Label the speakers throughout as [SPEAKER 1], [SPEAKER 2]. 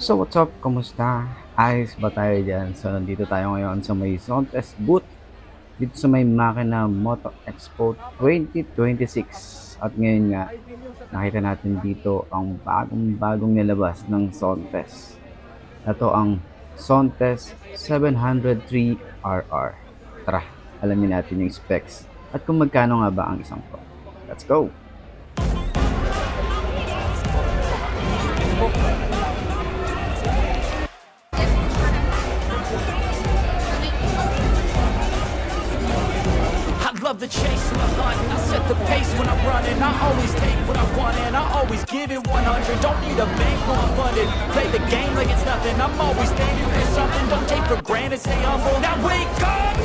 [SPEAKER 1] So what's up? Kamusta? Ayos ba tayo dyan? So nandito tayo ngayon sa may Zontes booth dito sa may Makina Moto Expo 2026. At ngayon nga, nakita natin dito ang bagong nilabas ng Zontes. Ito ang Zontes 703RR. Tara, alamin natin yung specs at kung magkano nga ba ang isang to. Let's go!
[SPEAKER 2] Love the chase and the hunt. I set the pace when I'm running. I always take what I want and I always give it 100. Don't need a bank, no I'm funded. Play the game like it's nothing. I'm always thankful for something. Don't take for granted, stay humble. Now wake up!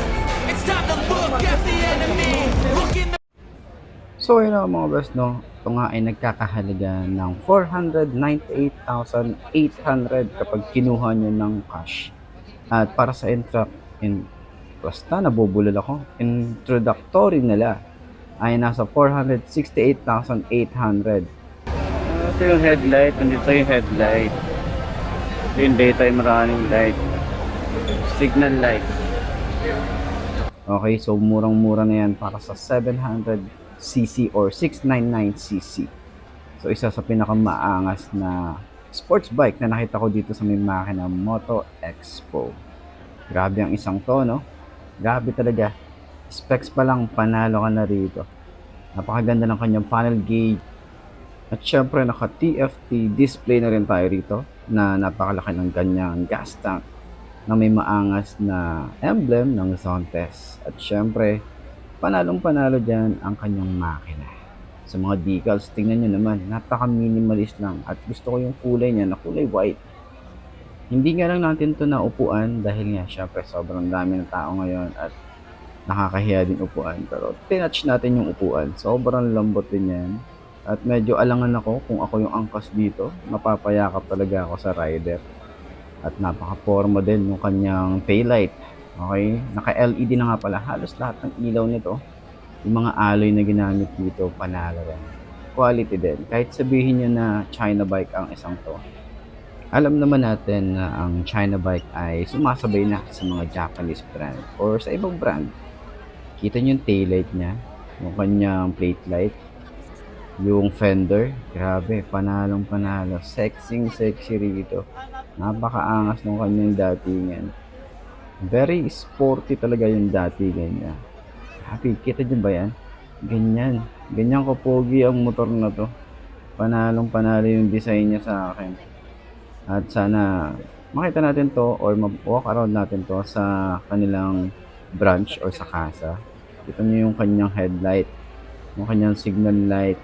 [SPEAKER 2] It's time to look at the enemy. Look in the...
[SPEAKER 1] So yun ang mga best, no? Ito nga ay nagkakahalaga ng 498,800 kapag kinuha nyo ng cash. At para sa basta nabubulol ako, introductory nila ay nasa 468,800. Ito yung headlight, nandito yung headlight. Ito yung daytime running light. Signal light. Okay, so murang-mura na yan para sa 700cc or 699cc. So isa sa pinakamaangas na sports bike na nakita ko dito sa may Makina Moto Expo. Grabe ang isang to, no? Grabe talaga. Specs pa lang, panalo ka na rito. Napakaganda ng kanyang panel gauge. At syempre, naka-TFT display na rin tayo rito na napakalaki ng kanyang gas tank na may maangas na emblem ng Zontes. At syempre, panalong-panalo dyan ang kanyang makina. Sa mga decals, tingnan nyo naman, napaka-minimalist lang. At gusto ko yung kulay niya na kulay white. Hindi nga lang natin to na upuan dahil nga syempre sobrang dami ng tao ngayon at nakakahiya din upuan. Pero tinouch natin yung upuan. Sobrang lambot din yan. At medyo alangan ako kung ako yung angkas dito. Mapapayakap talaga ako sa rider. At napaka-forma din yung kanyang taillight. Okay? Naka-LED na nga pala. Halos lahat ng ilaw nito. Yung mga alloy na ginamit dito, panalo rin. Quality din. Kahit sabihin nyo na China bike ang isang to. Alam naman natin na ang China bike ay sumasabay na sa mga Japanese brand or sa ibang brand. Kita nyo yung taillight niya, yung kanyang plate light, yung fender, grabe, panalong panalo, sexy rito. Napakaangas ng kanyang datingan. Very sporty talaga yung datingan niya. Grabe, kita nyo ba yan? Ganyan kapogi ang motor na to. Panalong panalo yung design niya sa akin. At sana makita natin to or walk around natin to sa kanilang branch or sa casa. Ito nyo yung kanyang headlight, yung kanyang signal light,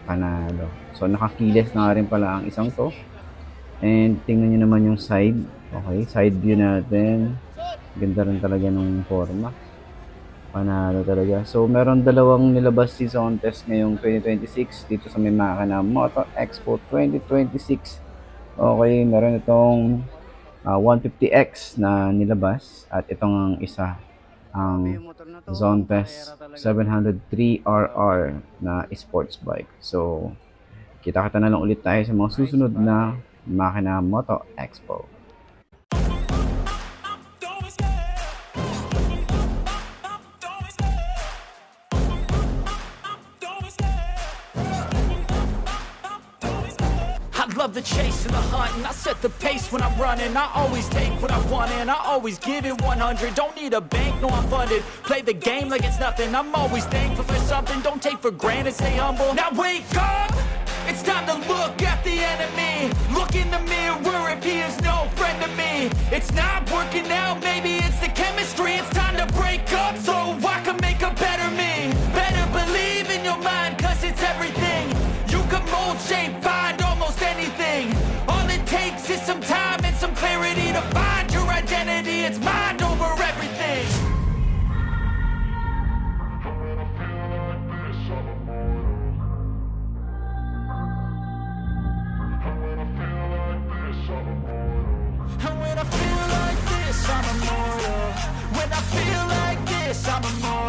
[SPEAKER 1] panalo. So nakakiles na rin pala ang isang to. And tingnan nyo naman yung side. Okay, side view natin. Ganda rin talaga ng forma. Panalo talaga. So meron dalawang nilabas si Zontes ngayong 2026 dito sa may Makina Moto Expo 2026. Okay, meron itong 150X na nilabas at itong ang isa ang Zontes 703RR na sports bike. So, kita-kita na lang ulit tayo sa mga susunod na Makina Moto Expo.
[SPEAKER 2] Love the chase and the hunt, and I set the pace when I'm running. I always take what I want and I always give it 100. Don't need a bank, no I'm funded. Play the game like it's nothing. I'm always thankful for something. Don't take for granted, stay humble. Now wake up! It's time to look at the enemy. Look in the mirror if he is no friend to me. It's not working out, maybe it's the chemistry. It's time to break up so I can make a better me. Better believe in your mind, cause it's everything. You can mold, shape, find almost anything. All it takes is some time and some clarity to find your identity. It's mind over everything. And when I feel like this, I'm immortal. When I feel like this, I'm immortal.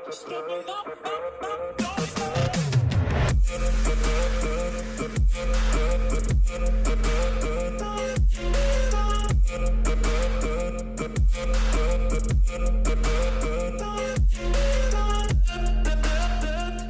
[SPEAKER 2] Stepping up, up, up.